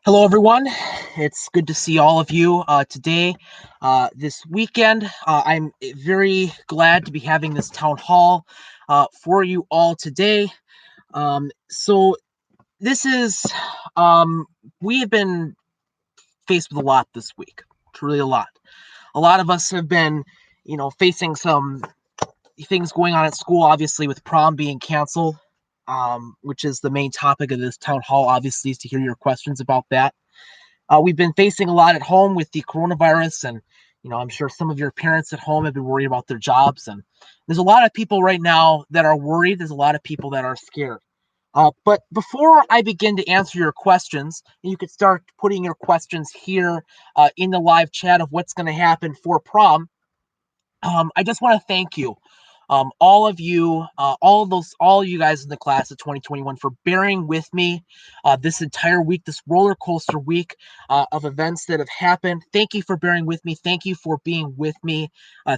Hello, everyone. It's good to see all of you today. This weekend, I'm very glad to be having this town hall for you all today. So, this is, um, we have been faced with a lot this week, truly a lot. A lot of us have been, facing some things going on at school, obviously, with prom being canceled, which is the main topic of this town hall, obviously, is to hear your questions about that. We've been facing a lot at home with the coronavirus, and I'm sure some of your parents at home have been worried about their jobs. And there's a lot of people right now that are worried. There's a lot of people that are scared. But before I begin to answer your questions, you could start putting your questions here in the live chat of what's going to happen for prom. I just want to thank you, all of you, all of you guys in the class of 2021 for bearing with me this entire week, this roller coaster week of events that have happened. Thank you for bearing with me. Thank you for being with me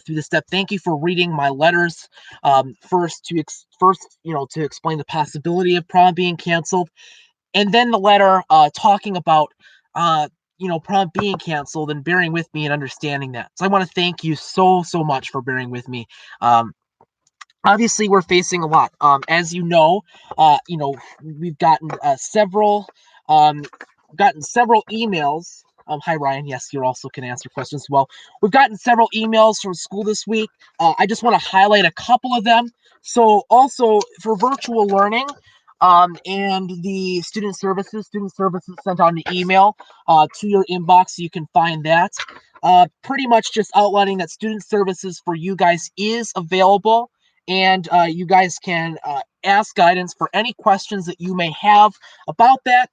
through this step. Thank you for reading my letters to explain the possibility of prom being canceled, and then the letter talking about prom being canceled and bearing with me and understanding that. So I want to thank you so much for bearing with me. Obviously, we're facing a lot. As we've gotten several emails. Hi Ryan. Yes, you also can answer questions as well. We've gotten several emails from school this week. I just want to highlight a couple of them. So also for virtual learning, and the student services sent out an email to your inbox, so you can find that. Pretty much just outlining that student services for you guys is available, and you guys can ask guidance for any questions that you may have about that.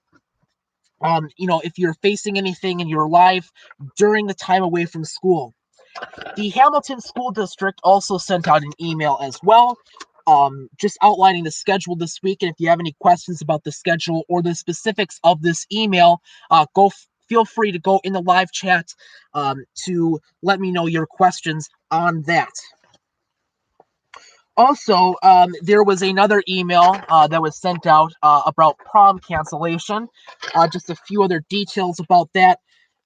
If you're facing anything in your life during the time away from school. The Hamilton School District also sent out an email as well, just outlining the schedule this week. And if you have any questions about the schedule or the specifics of this email, feel free to go in the live chat to let me know your questions on that. Also, there was another email that was sent out about prom cancellation, just a few other details about that.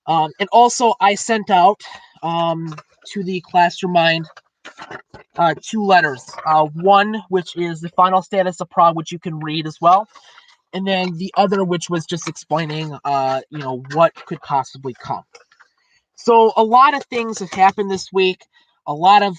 And also, I sent out to the Classroom Mind two letters. One, which is the final status of prom, which you can read as well. And then the other, which was just explaining, what could possibly come. So a lot of things have happened this week. A lot of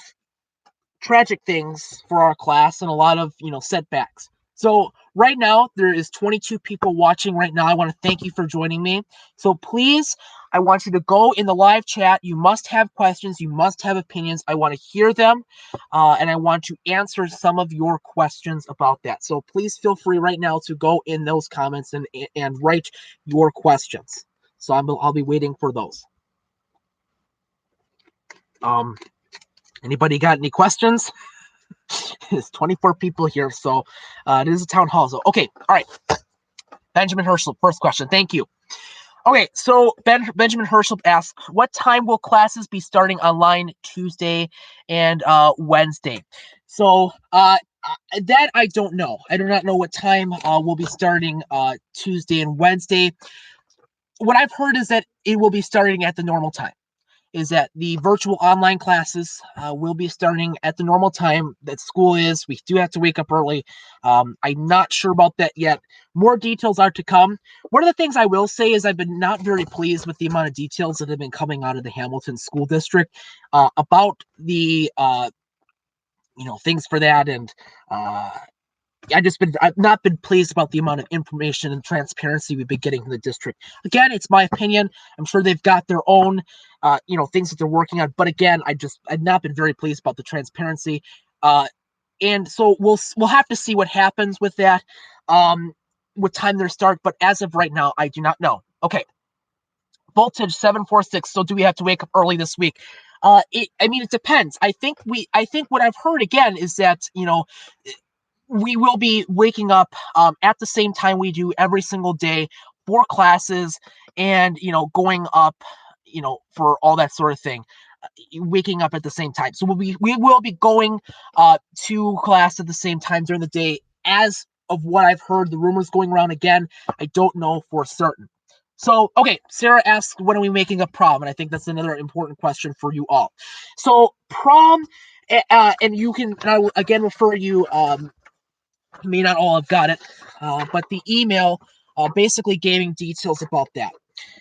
tragic things for our class and a lot of setbacks. So right now there is 22 people watching right now. I want to thank you for joining me. So please, I want you to go in the live chat. You must have questions, you must have opinions. I want to hear them, and I want to answer some of your questions about that. So please feel free right now to go in those comments and write your questions. So I'll be waiting for those. Anybody got any questions? There's 24 people here, so it is a town hall. So, okay, all right. Benjamin Herschel, first question. Thank you. Okay, so Benjamin Herschel asks, what time will classes be starting online Tuesday and Wednesday? So that I don't know. I do not know what time we'll be starting Tuesday and Wednesday. What I've heard is that it will be starting at the normal time. Is that the virtual online classes will be starting at the normal time that school is. We do have to wake up early. I'm not sure about that yet. More details are to come. One of the things I will say is I've been not very pleased with the amount of details that have been coming out of the Hamilton School District about the things for that, and I've not been pleased about the amount of information and transparency we've been getting from the district. Again, it's my opinion. I'm sure they've got their own, things that they're working on. But again, I've not been very pleased about the transparency. And so we'll have to see what happens with that, what time they start. But as of right now, I do not know. Okay. Voltage 746. So do we have to wake up early this week? It depends. I think what I've heard again is that, we will be waking up at the same time we do every single day for classes, and going up for all that sort of thing, waking up at the same time. So we will be going to class at the same time during the day, as of what I've heard, the rumors going around. Again, I don't know for certain. So, okay, Sarah asks, when are we making a prom? And I think that's another important question for you all. So, prom, and you can, and I will again refer you, you may not all have got it, but the email basically giving details about that.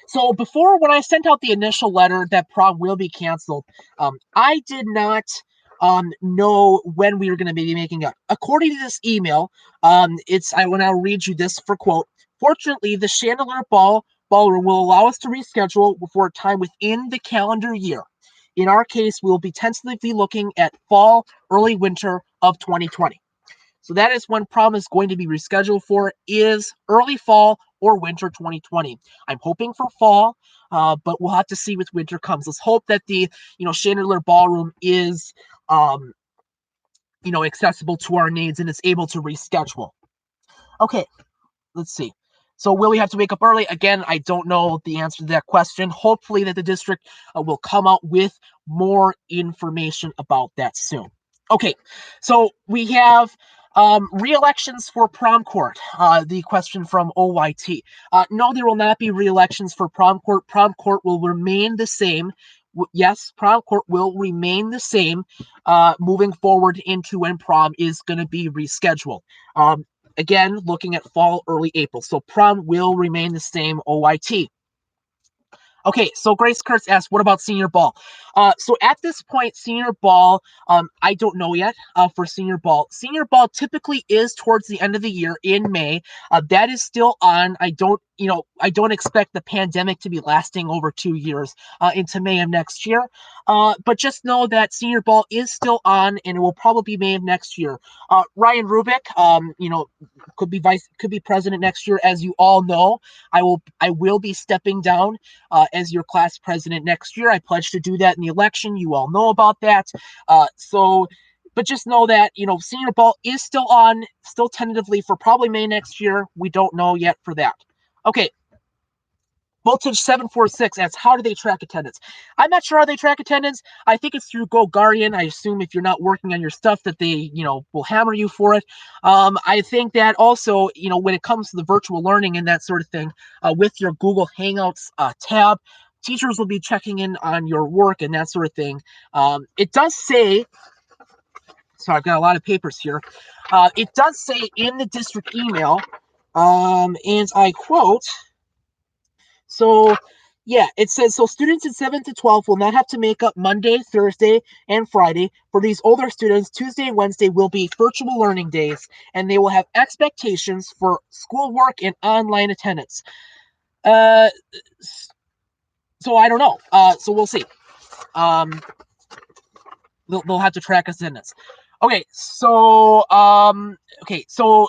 So before, when I sent out the initial letter that prom will be canceled, I did not know when we were going to be making it. According to this email, when I'll read you this for quote. Fortunately, the Chandelier Ballroom will allow us to reschedule for a time within the calendar year. In our case, we will be tentatively looking at fall, early winter of 2020. So that is when prom is going to be rescheduled for, is early fall or winter 2020. I'm hoping for fall, but we'll have to see with winter comes. Let's hope that the Chandelier Ballroom is accessible to our needs and is able to reschedule. Okay, let's see. So will we have to wake up early? Again, I don't know the answer to that question. Hopefully that the district will come out with more information about that soon. Okay, so we have re-elections for prom court. The question from OYT. No, there will not be re-elections for prom court. Prom court will remain the same. Yes, prom court will remain the same moving forward into when prom is going to be rescheduled. Again, looking at fall, early April. So prom will remain the same, OYT. Okay, so Grace Kurtz asks, what about senior ball? So at this point, senior ball, I don't know yet for senior ball. Senior ball typically is towards the end of the year in May. That is still on. I don't expect the pandemic to be lasting over 2 years into May of next year. But just know that senior ball is still on, and it will probably be May of next year. Ryan Rubik, could be president next year, as you all know. I will be stepping down as your class president next year. I pledge to do that in the election. You all know about that. But just know that, senior ball is still on, still tentatively for probably May next year. We don't know yet for that. Okay. Voltage 746 asks, how do they track attendance? I'm not sure how they track attendance. I think it's through Go Guardian. I assume if you're not working on your stuff that they, will hammer you for it. I think that also, when it comes to the virtual learning and that sort of thing, with your Google Hangouts tab, teachers will be checking in on your work and that sort of thing. It does say, so I've got a lot of papers here. It does say in the district email, and I quote, so, yeah, it says, so students in 7th to 12th will not have to make up Monday, Thursday, and Friday. For these older students, Tuesday and Wednesday will be virtual learning days, and they will have expectations for schoolwork and online attendance. So I don't know. So we'll see. They'll have to track attendance. Okay, so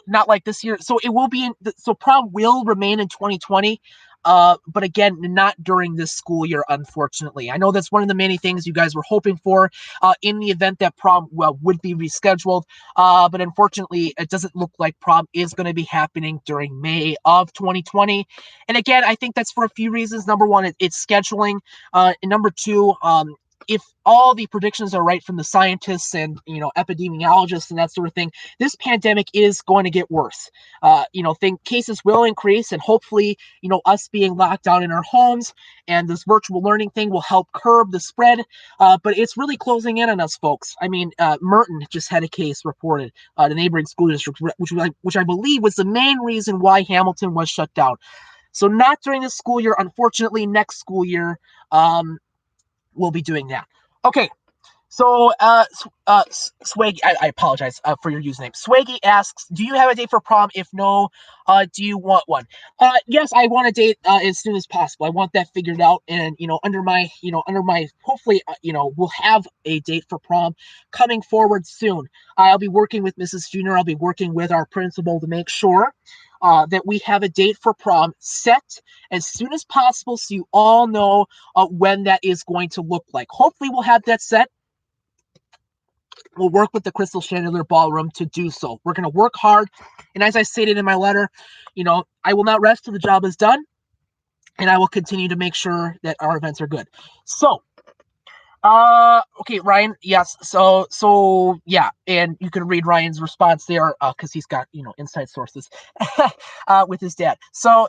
not like this year. So it will be so prom will remain in 2020. But again, not during this school year, unfortunately. I know that's one of the many things you guys were hoping for in the event that prom would be rescheduled. But unfortunately, it doesn't look like prom is going to be happening during May of 2020. And again, I think that's for a few reasons. Number one, it's scheduling. And number two, if all the predictions are right from the scientists and epidemiologists and that sort of thing, this pandemic is going to get worse. Think cases will increase, and hopefully, us being locked down in our homes and this virtual learning thing will help curb the spread. But it's really closing in on us, folks. I mean, Merton just had a case reported, the neighboring school district, which I believe was the main reason why Hamilton was shut down. So not during this school year, unfortunately. Next school year, we'll be doing that. Okay, so Swaggy, I apologize for your username. Swaggy asks, do you have a date for prom? If no, do you want one? Yes, I want a date as soon as possible. I want that figured out, and under my hopefully we'll have a date for prom coming forward soon. I'll be working with Mrs. Junior. I'll be working with our principal to make sure that we have a date for prom set as soon as possible, so you all know when that is going to look like. Hopefully we'll have that set. We'll work with the Crystal Chandelier Ballroom to do so. We're going to work hard, and as I stated in my letter, I will not rest till the job is done, and I will continue to make sure that our events are good. So, okay, Ryan, yes, so yeah, and you can read Ryan's response there because he's got inside sources with his dad. So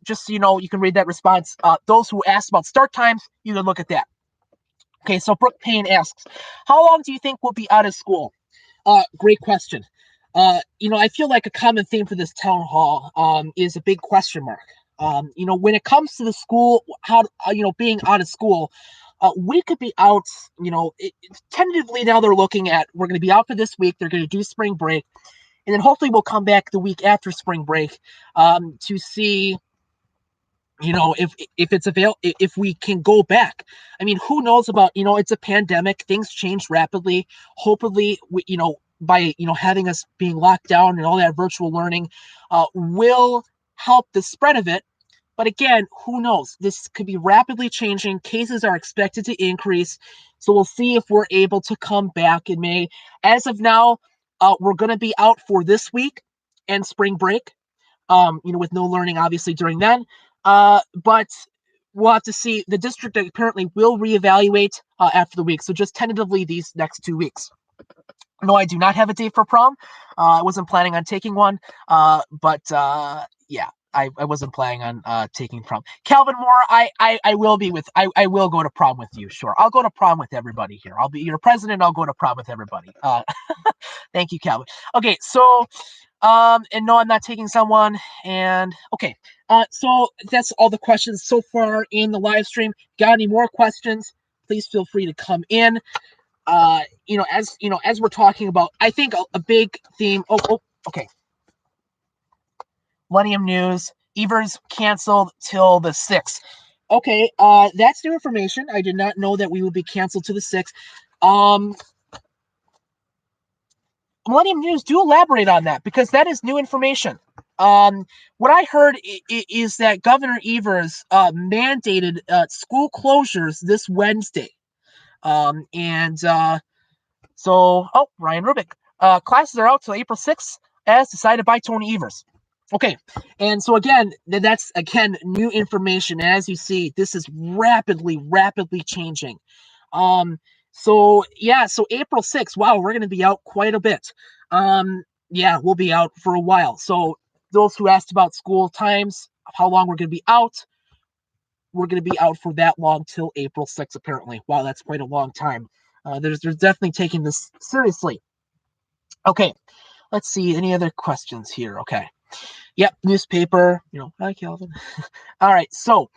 just so you know, you can read that response. Those who asked about start times, you can look at that. Okay, so Brooke Payne asks, how long do you think we'll be out of school? Great question. I feel like a common theme for this town hall is a big question mark. When it comes to the school, being out of school, we could be out, tentatively now they're looking at, we're going to be out for this week. They're going to do spring break. And then hopefully we'll come back the week after spring break to see, if it's available, if we can go back. I mean, who knows about, it's a pandemic. Things change rapidly. Hopefully, by, having us being locked down and all that virtual learning will help the spread of it. But again, who knows? This could be rapidly changing. Cases are expected to increase. So we'll see if we're able to come back in May. As of now, we're going to be out for this week and spring break, with no learning, obviously, during then. But we'll have to see. The district apparently will reevaluate after the week. So just tentatively these next 2 weeks. No, I do not have a date for prom. I wasn't planning on taking one. But yeah, I wasn't planning on taking prom. Calvin Moore, I will be with, I will go to prom with you. Sure. I'll go to prom with everybody here. I'll be your president. I'll go to prom with everybody. Thank you, Calvin. Okay. So, and no, I'm not taking someone. And okay. So that's all the questions so far in the live stream. Got any more questions? Please feel free to come in. As we're talking about, I think a big theme. Okay. Millennium News, Evers canceled till the 6th. Okay, that's new information. I did not know that we would be canceled to the 6th. Millennium News, do elaborate on that, because that is new information. What I heard is that Governor Evers mandated school closures this Wednesday. Ryan Rubik. Classes are out till April 6th, as decided by Tony Evers. Okay, and so again, that's new information. As you see, this is rapidly changing. So April 6th, wow, we're going to be out quite a bit. We'll be out for a while. So those who asked about school times, how long we're going to be out, we're going to be out for that long, till April 6th, apparently. Wow, that's quite a long time. There's definitely taking this seriously. Okay, let's see, any other questions here? Okay. Yep, newspaper, hi, Calvin. All right, so,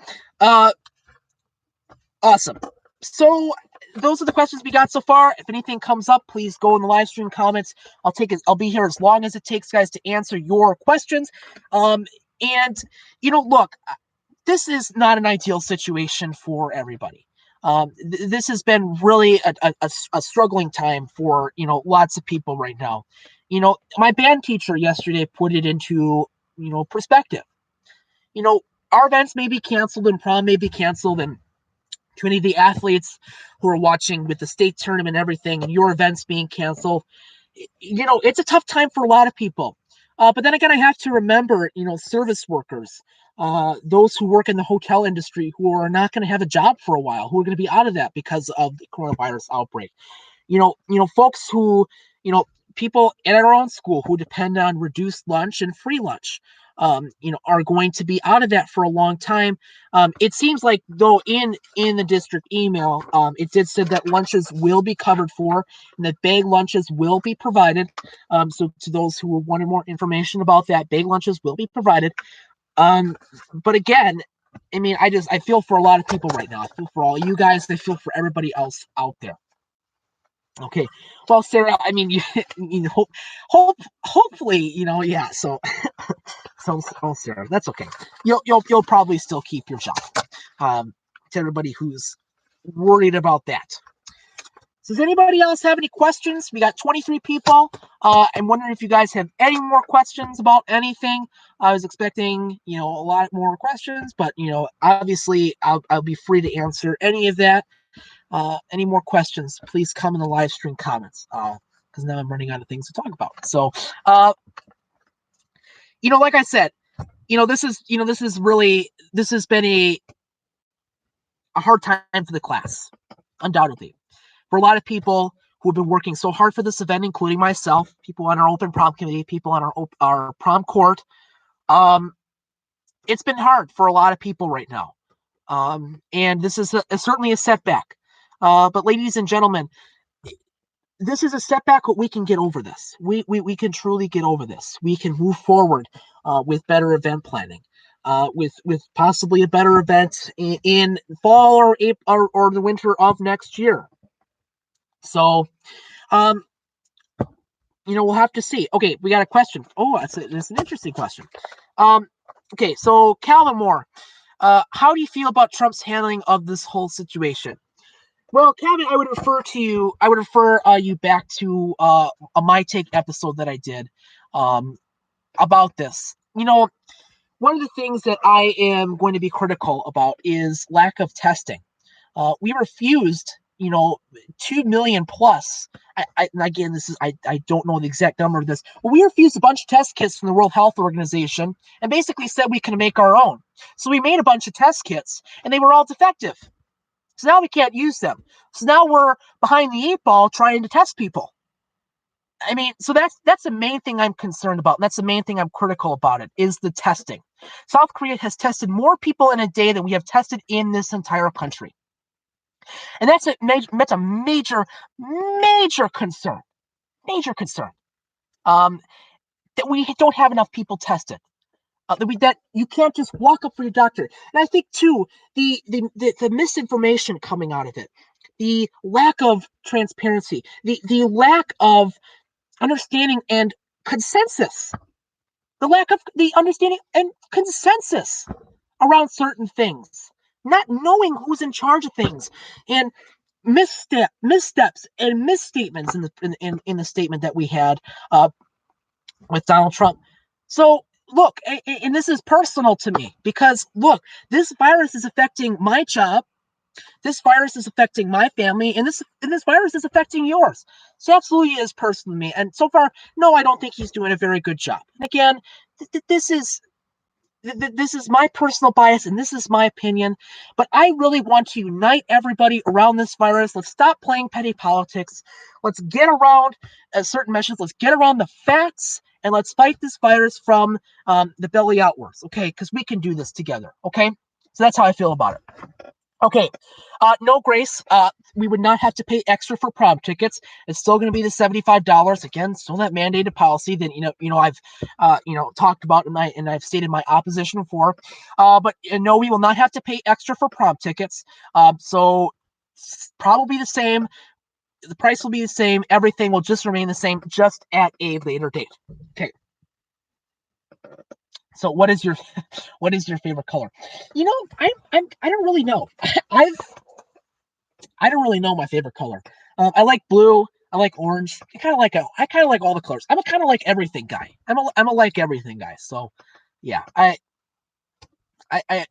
awesome. So those are the questions we got so far. If anything comes up, please go in the live stream comments. I'll be here as long as it takes, guys, to answer your questions. Look, this is not an ideal situation for everybody. This has been really a struggling time for, lots of people right now. My band teacher yesterday put it into, perspective. Our events may be canceled and prom may be canceled, and to any of the athletes who are watching with the state tournament and everything, and your events being canceled, it's a tough time for a lot of people. But then again, I have to remember, service workers, those who work in the hotel industry, who are not going to have a job for a while, who are going to be out of that because of the coronavirus outbreak. Folks who, people at our own school who depend on reduced lunch and free lunch, are going to be out of that for a long time. It seems like, though, in the district email, it did say that lunches will be covered for, and that bag lunches will be provided. So to those who wanted more information about that, bag lunches will be provided. But again, I mean, I feel for a lot of people right now. I feel for all you guys. I feel for everybody else out there. Okay, well, Sarah, I mean, hopefully, yeah. So, Sarah, that's okay. You'll probably still keep your job. To everybody who's worried about that. So does anybody else have any questions? We got 23 people. I'm wondering if you guys have any more questions about anything. I was expecting, a lot more questions, but obviously, I'll be free to answer any of that. Any more questions, please come in the live stream comments, because now I'm running out of things to talk about. So, like I said, this has been a hard time for the class, undoubtedly. For a lot of people who have been working so hard for this event, including myself, people on our open prom committee, people on our prom court, it's been hard for a lot of people right now. And this is certainly a setback. But ladies and gentlemen, this is a setback, but we can get over this. We can truly get over this. We can move forward with better event planning, with possibly a better event in fall or April or the winter of next year. So, um, we'll have to see. Okay, we got a question. Oh, that's an interesting question. Um, okay, so Calvin Moore, how do you feel about Trump's handling of this whole situation? Well, Kevin, I would refer to you. I would refer you back to a My Take episode that I did about this. One of the things that I am going to be critical about is lack of testing. We refused, 2 million plus. And again, I don't know the exact number of this, but we refused a bunch of test kits from the World Health Organization and basically said we can make our own. So we made a bunch of test kits, and they were all defective. So now we can't use them. So now we're behind the eight ball trying to test people. I mean, so that's the main thing I'm concerned about. And that's the main thing I'm critical about it is the testing. South Korea has tested more people in a day than we have tested in this entire country. And that's a major concern. Major concern. That we don't have enough people tested. That you can't just walk up for your doctor. And I think too, the misinformation coming out of it, the lack of transparency, the lack of understanding and consensus, the lack of the understanding and consensus around certain things, not knowing who's in charge of things, and missteps and misstatements in the statement that we had with Donald Trump. So look, and this is personal to me because look, this virus is affecting my job. This virus is affecting my family, and this virus is affecting yours. So absolutely is personal to me. And so far, no, I don't think he's doing a very good job. And again, this is my personal bias and this is my opinion, but I really want to unite everybody around this virus. Let's stop playing petty politics. Let's get around certain measures. Let's get around the facts and let's fight this virus from the belly outwards, okay? Because we can do this together, okay? So that's how I feel about it. Okay, no, Grace, we would not have to pay extra for prom tickets. It's still going to be the $75. Again, still that mandated policy that I've talked about and I've stated my opposition for. But no, we will not have to pay extra for prom tickets. So probably the same. The price will be the same. Everything will just remain the same, just at a later date. Okay. So what is your favorite color? I don't really know. I don't really know my favorite color. I like blue. I like orange. I kind of like all the colors. I'm a kind of like everything guy. I'm a like everything guy. So yeah, I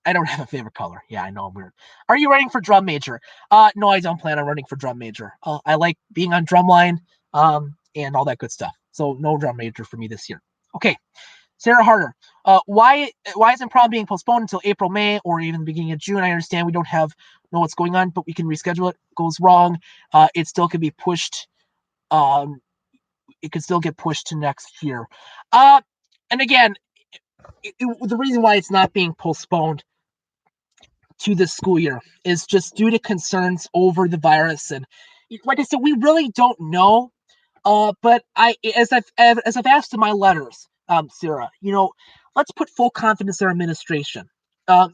don't have a favorite color. Yeah, I know I'm weird. Are you running for drum major? No, I don't plan on running for drum major. I like being on drumline, and all that good stuff. So no drum major for me this year. Okay. Sarah Harder, why isn't prom being postponed until April, May, or even the beginning of June? I understand we don't know what's going on, but we can reschedule it. Goes wrong, it still could be pushed. It could still get pushed to next year. And again, the reason why it's not being postponed to this school year is just due to concerns over the virus, and like I said, we really don't know. But as I've asked in my letters, Sarah, let's put full confidence in our administration. Our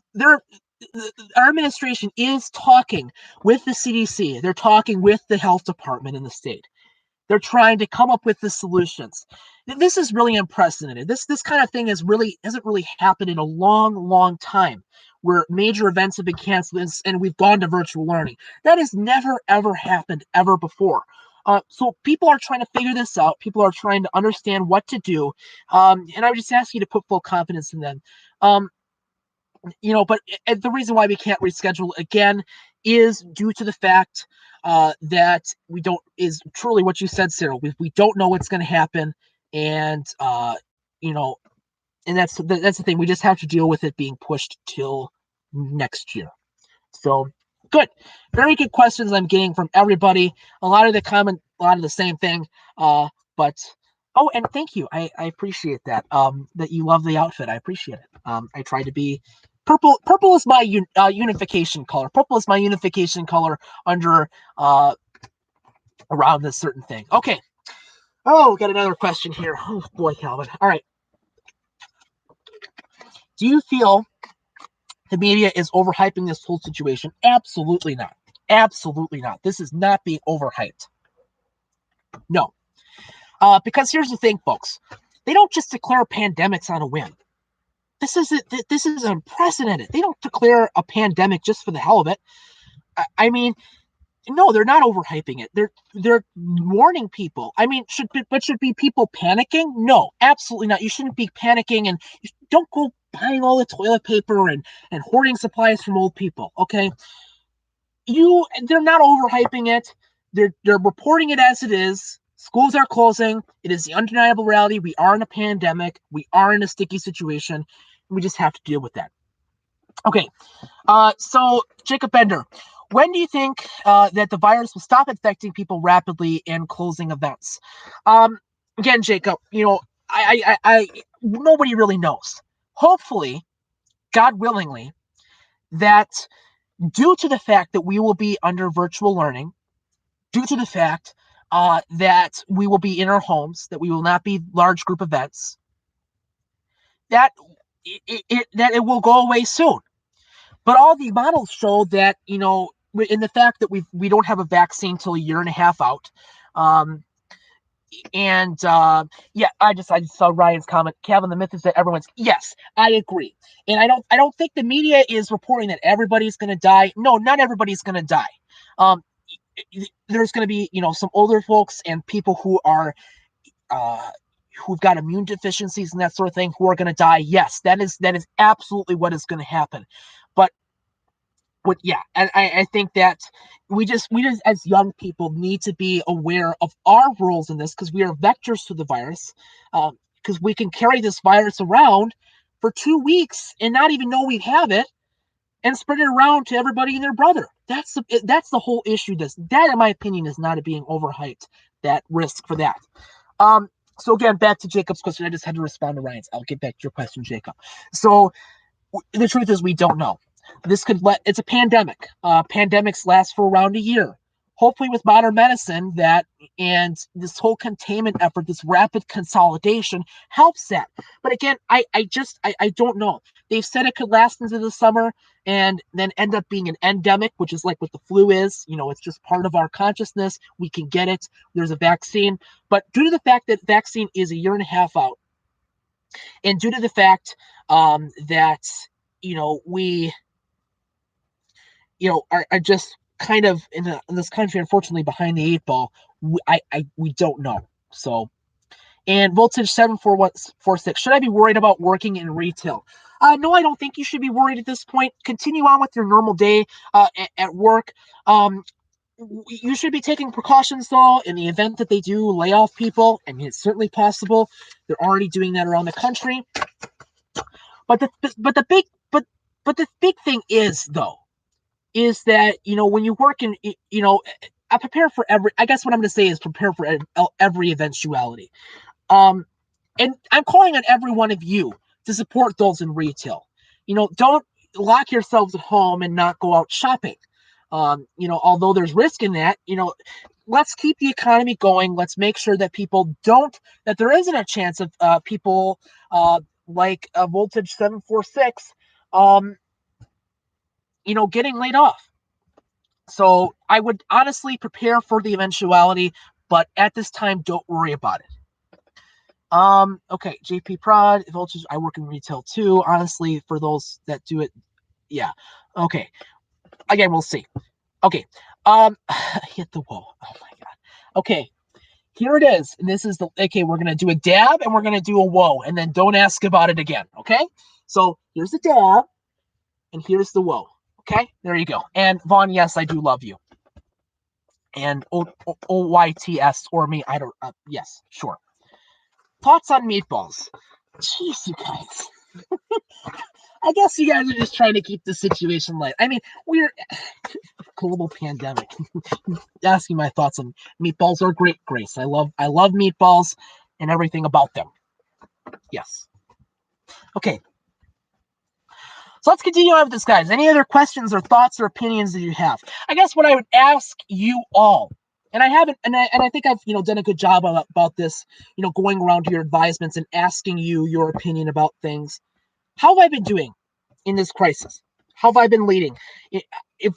administration is talking with the CDC. They're talking with the health department in the state. They're trying to come up with the solutions. This is really unprecedented. This kind of thing hasn't really happened in a long time, where major events have been canceled and we've gone to virtual learning. That has never ever happened ever before. So people are trying to figure this out. People are trying to understand what to do. And I would just ask you to put full confidence in them. But the reason why we can't reschedule again is due to the fact that we don't, is truly what you said, Sarah. We don't know what's going to happen. And, and that's the thing. We just have to deal with it being pushed till next year. So good. Very good questions I'm getting from everybody. A lot of the same thing. But Oh, and thank you. I appreciate that. That you love the outfit. I appreciate it. I try to be purple. Purple is my unification color. Purple is my unification color under uh around this certain thing. Okay. Oh, we got another question here. Oh boy, Calvin. All right. Do you feel the media is overhyping this whole situation? Absolutely not. Absolutely not. This is not being overhyped. No. Because here's the thing, folks. They don't just declare pandemics on a whim. This is unprecedented. They don't declare a pandemic just for the hell of it. I mean, no, they're not overhyping it. They're warning people. I mean, should be people panicking? No, absolutely not. You shouldn't be panicking, and don't go buying all the toilet paper and hoarding supplies from old people. Okay, they're not overhyping it. They're reporting it as it is. Schools are closing. It is the undeniable reality. We are in a pandemic. We are in a sticky situation. We just have to deal with that. Okay, so Jacob Bender, when do you think that the virus will stop infecting people rapidly and closing events? Again, Jacob, nobody really knows. Hopefully, God willingly, that due to the fact that we will be under virtual learning, due to the fact that we will be in our homes, that we will not be large group events, that it will go away soon. But all the models show that, in the fact that we don't have a vaccine till a year and a half out. And yeah, I just saw Ryan's comment. Kevin, the myth is that everyone's, yes, I agree. And I don't think the media is reporting that everybody's going to die. No, not everybody's going to die. Um, there's going to be, some older folks and people who are who've got immune deficiencies and that sort of thing who are going to die. Yes, that is absolutely what is going to happen. But yeah, and I think that we just as young people need to be aware of our roles in this, because we are vectors to the virus, because we can carry this virus around for 2 weeks and not even know we have it and spread it around to everybody and their brother. That's the whole issue. That in my opinion is not being overhyped, that risk for that. So again, back to Jacob's question. I just had to respond to Ryan's. I'll get back to your question, Jacob. So the truth is we don't know. It's a pandemic. Pandemics last for around a year. Hopefully with modern medicine and this whole containment effort, this rapid consolidation helps that. But again, I don't know. They've said it could last into the summer and then end up being an endemic, which is like what the flu is. It's just part of our consciousness. We can get it. There's a vaccine. But due to the fact that vaccine is a year and a half out, and due to the fact that, we are just kind of in this country, unfortunately, behind the eight ball. We don't know. So, and voltage 7446. Should I be worried about working in retail? No, I don't think you should be worried at this point. Continue on with your normal day at work. You should be taking precautions though in the event that they do lay off people, and it's certainly possible. They're already doing that around the country. But the big thing is that when you work in, I prepare for I guess what I'm going to say is prepare for every eventuality. And I'm calling on every one of you to support those in retail. Don't lock yourselves at home and not go out shopping. Although there's risk in that, let's keep the economy going. Let's make sure that that there isn't a chance of people like voltage 746 getting laid off. So I would honestly prepare for the eventuality, but at this time, don't worry about it. Okay, JP Prod, voltage. I work in retail too. Honestly, for those that do it, yeah. Okay. Again, we'll see. Okay. Hit the wall. Oh my god. Okay. Here it is. And this is we're gonna do a dab and we're gonna do a whoa, and then don't ask about it again. Okay. So here's the dab, and here's the whoa. Okay, there you go. And Vaughn, yes, I do love you. And OYTS or me, I don't. Yes, sure. Thoughts on meatballs? Jeez, you guys. I guess you guys are just trying to keep the situation light. I mean, we're global pandemic. Asking my thoughts on meatballs are great, Grace. I love meatballs, and everything about them. Yes. Okay. So let's continue on with this, guys. Any other questions or thoughts or opinions that you have? I guess what I would ask you all, and I haven't, and I think I've done a good job about this, going around to your advisements and asking you your opinion about things. How have I been doing in this crisis? How have I been leading? If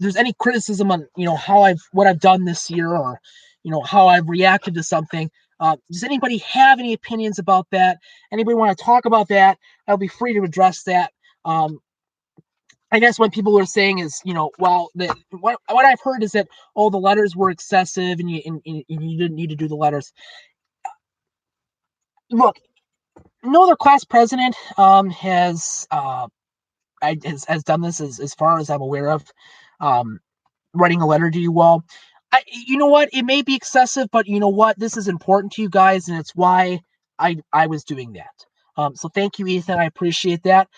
there's any criticism on what I've done this year, or how I've reacted to something, does anybody have any opinions about that? Anybody want to talk about that? I'll be free to address that. I guess what people are saying is, what I've heard is that the letters were excessive and you didn't need to do the letters. Look, no other class president has done this as far as I'm aware of, writing a letter to you all. You know what? It may be excessive, but you know what? This is important to you guys, and it's why I was doing that. So thank you, Ethan. I appreciate that.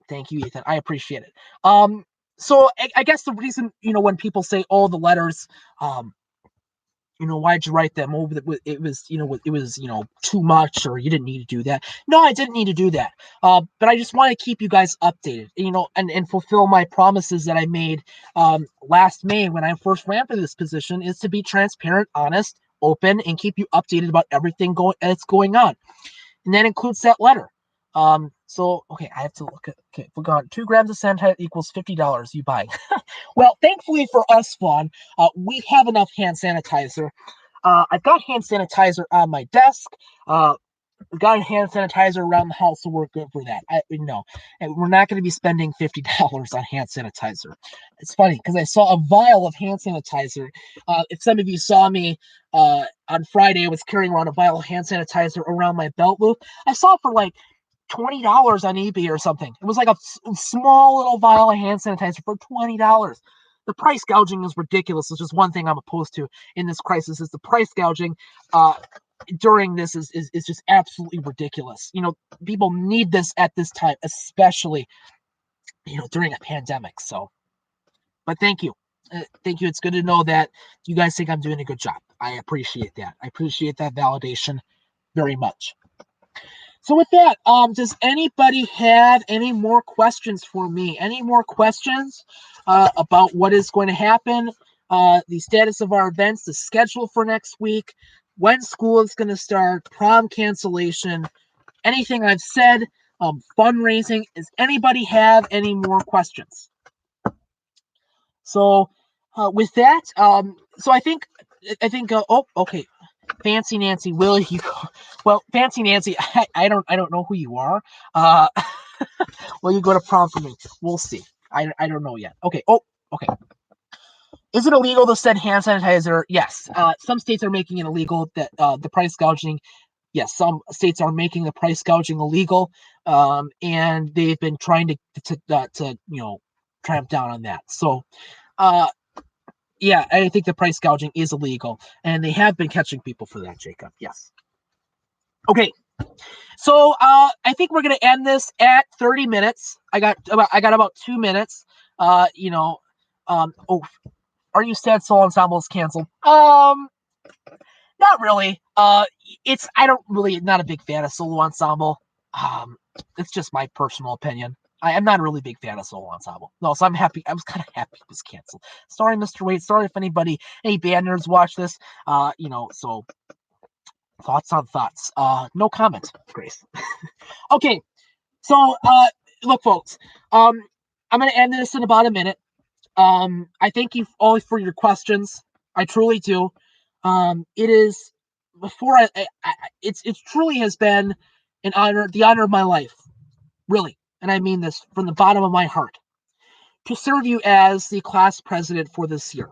Thank you, Ethan. I appreciate it. So I guess the reason, when people say, "Oh, the letters," why'd you write them? Oh, it was too much, or you didn't need to do that. No, I didn't need to do that. But I just want to keep you guys updated, and fulfill my promises that I made last May when I first ran for this position, is to be transparent, honest, open, and keep you updated about everything that's going on. And that includes that letter. So, okay, I have to look at, okay, we're gone. 2 grams of sanitizer equals $50 you buy. Well, thankfully for us, Vaughn, we have enough hand sanitizer. I've got hand sanitizer on my desk. We've got hand sanitizer around the house, so we're good for that. And we're not going to be spending $50 on hand sanitizer. It's funny because I saw a vial of hand sanitizer. If some of you saw me on Friday, I was carrying around a vial of hand sanitizer around my belt loop. I saw it for like $20 on eBay or something. It was like a small little vial of hand sanitizer for $20. The price gouging is ridiculous. It's just one thing I'm opposed to in this crisis, is the price gouging during this is just absolutely ridiculous. People need this at this time, especially during a pandemic. So, but thank you. Thank you. It's good to know that you guys think I'm doing a good job. I appreciate that. I appreciate that validation very much. So with that, does anybody have any more questions for me? Any more questions about what is going to happen, the status of our events, the schedule for next week, when school is going to start, prom cancellation, anything I've said, fundraising? Does anybody have any more questions? So with that, so I think, okay. Fancy Nancy, will you go? Well, Fancy Nancy, I don't know who you are. Will you go to prom for me? We'll see. I don't know yet. Okay. Oh, okay. Is it illegal to send hand sanitizer? Yes. Some states are making it illegal. That the price gouging. Yes, some states are making the price gouging illegal, and they've been trying to tramp down on that. So, yeah, I think the price gouging is illegal, and they have been catching people for that, Jacob. Yes. Okay. So I think we're gonna end this at 30 minutes. I got about 2 minutes. Oh, are you sad Soul Ensemble is canceled? Not really. I don't really, not a big fan of solo ensemble. It's just my personal opinion. I'm not a really big fan of solo ensemble. No, so I'm happy. I was kind of happy it was canceled. Sorry, Mr. Wade. Sorry if any band nerds watch this. So thoughts on thoughts. No comment, Grace. Okay. So look, folks. I'm gonna end this in about a minute. I thank you all for your questions. I truly do. It is before it truly has been an honor, the honor of my life, really, and I mean this from the bottom of my heart, to serve you as the class president for this year.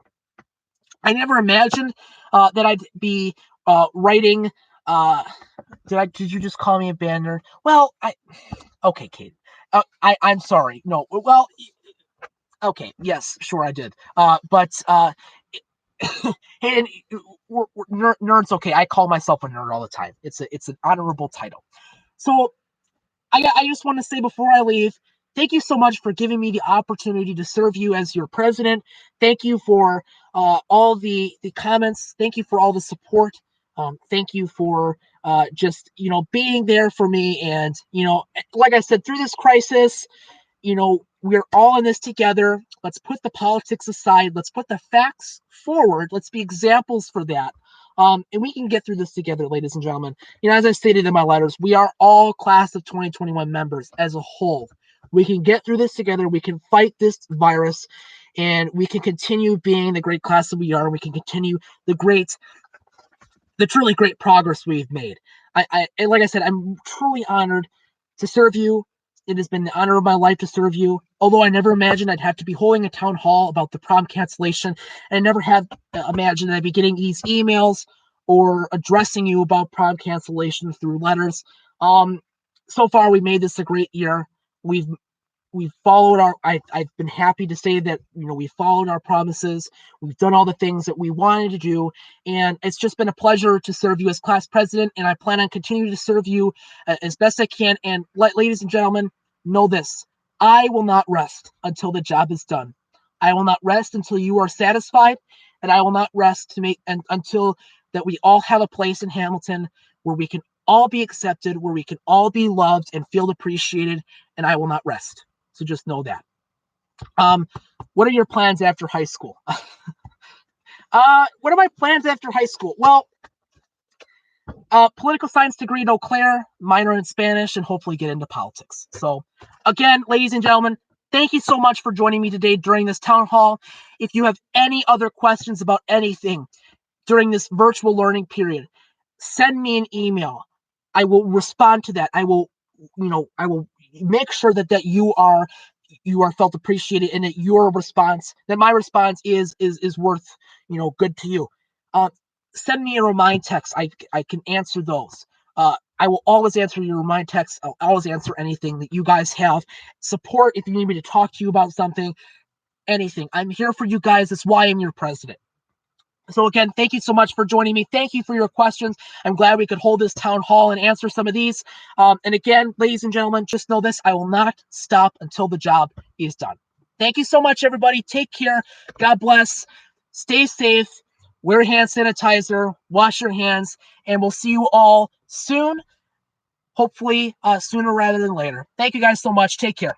I never imagined that I'd be writing. Did you just call me a band nerd? Well, okay, Kate. I'm sorry. No, well, okay, yes, sure, I did. But hey, nerds. Okay, I call myself a nerd all the time. It's an honorable title. So I just want to say before I leave, thank you so much for giving me the opportunity to serve you as your president. Thank you for all the comments. Thank you for all the support. Thank you for just being there for me, and like I said, through this crisis, we're all in this together. Let's put the politics aside. Let's put the facts forward. Let's be examples for that. And we can get through this together, ladies and gentlemen. As I stated in my letters, we are all class of 2021 members as a whole. We can get through this together. We can fight this virus, and we can continue being the great class that we are. We can continue the truly great progress we've made. And like I said, I'm truly honored to serve you. It has been the honor of my life to serve you. Although I never imagined I'd have to be holding a town hall about the prom cancellation, and I never had imagined that I'd be getting these emails or addressing you about prom cancellation through letters. So far, we made this a great year. We've we've followed I've been happy to say that we followed our promises. We've done all the things that we wanted to do, and it's just been a pleasure to serve you as class president, and I plan on continuing to serve you as best I can. And ladies and gentlemen, know this: I will not rest until the job is done. I will not rest until you are satisfied, and I will not rest until that we all have a place in Hamilton where we can all be accepted, where we can all be loved and feel appreciated, and I will not rest. So just know that. What are your plans after high school? What are my plans after high school? Well, political science degree in Eau Claire, minor in Spanish, and hopefully get into politics. So again, ladies and gentlemen, thank you so much for joining me today during this town hall. If you have any other questions about anything during this virtual learning period, send me an email. I will respond to that. I will make sure that you are felt appreciated, and that my response is worth good to you. Send me a remind text. I can answer those. I will always answer your remind text. I'll always answer anything that you guys have. Support if you need me to talk to you about something, anything. I'm here for you guys. That's why I'm your president. So again, thank you so much for joining me. Thank you for your questions. I'm glad we could hold this town hall and answer some of these. And again, ladies and gentlemen, just know this: I will not stop until the job is done. Thank you so much, everybody. Take care. God bless. Stay safe. Wear hand sanitizer. Wash your hands. And we'll see you all soon. Hopefully, sooner rather than later. Thank you guys so much. Take care.